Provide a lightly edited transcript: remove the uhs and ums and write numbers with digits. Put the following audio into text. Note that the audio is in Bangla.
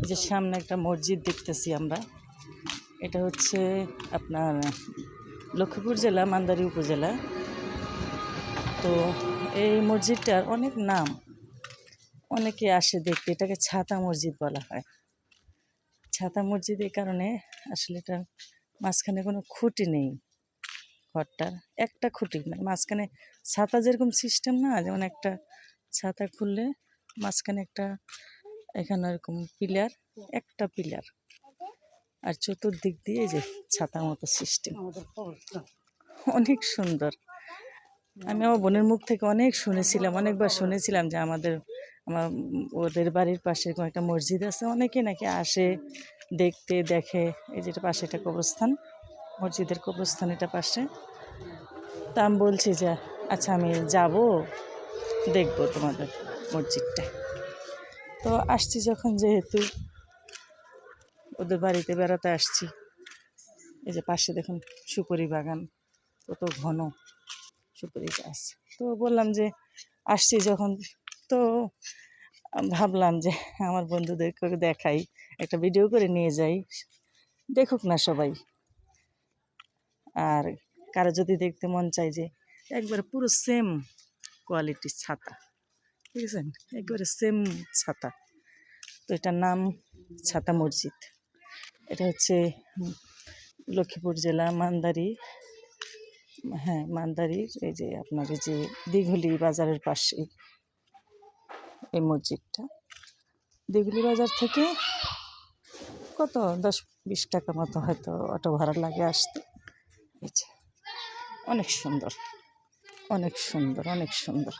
এই যে সামনে একটা মসজিদ দেখতেছি আমরা। এটা হচ্ছে আপনার লক্ষ্মীপুর জেলা মান্দারী উপজেলা। তো এই মসজিদটার অনেক নাম, অনেকে আসে দেখতে। এটাকে ছাতা মসজিদ বলা হয়। ছাতা মসজিদ এই কারণে, আসলে এটার মাঝখানে কোনো খুঁটি নেই। ঘরটার একটা খুঁটি, মানে মাঝখানে ছাতা যেরকম সিস্টেম না, যেমন একটা ছাতা খুললে মাঝখানে একটা, এখানে এরকম পিলার, একটা পিলার, আর চতুর্দিক দিয়ে যে ছাতার মতো সিস্টেম। অনেক সুন্দর। আমি আমার বোনের মুখ থেকে অনেক শুনেছিলাম, অনেকবার শুনেছিলাম যে ওদের বাড়ির পাশে একটা মসজিদ আছে, অনেকে নাকি আসে দেখতে, দেখে। এই যেটা পাশে একটা কবরস্থান, মসজিদের কবরস্থান এটা পাশে। তা আমি বলছি যে আচ্ছা আমি যাব, দেখবো তোমাদের মসজিদটা। তো আসছি যখন, যেহেতু ওদের বাড়িতে বেড়াতে আসছি। এই যে পাশে দেখুন সুপারি বাগান, কত ঘন সুপারি গাছ। তো বললাম যে আসছি যখন, তো ভাবলাম যে আমার বন্ধুদেরকে দেখাই, একটা ভিডিও করে নিয়ে যাই, দেখুক না সবাই। আর কারো যদি দেখতে মন চায় যে একবারে পুরো সেম কোয়ালিটির ছাতা, ঠিক আছে, একবারে সেম ছাতা। তো এটার নাম ছাতা মসজিদ। এটা হচ্ছে লক্ষ্মীপুর জেলা মান্দারী, হ্যাঁ মান্দারীর এই যে আপনার এই যে দিঘলি বাজারের পাশে এই মসজিদটা। দিঘলি বাজার থেকে কত 10-20 টাকা মতো হয়তো অটো ভাড়া লাগে আসতে। অনেক সুন্দর, অনেক সুন্দর, অনেক সুন্দর।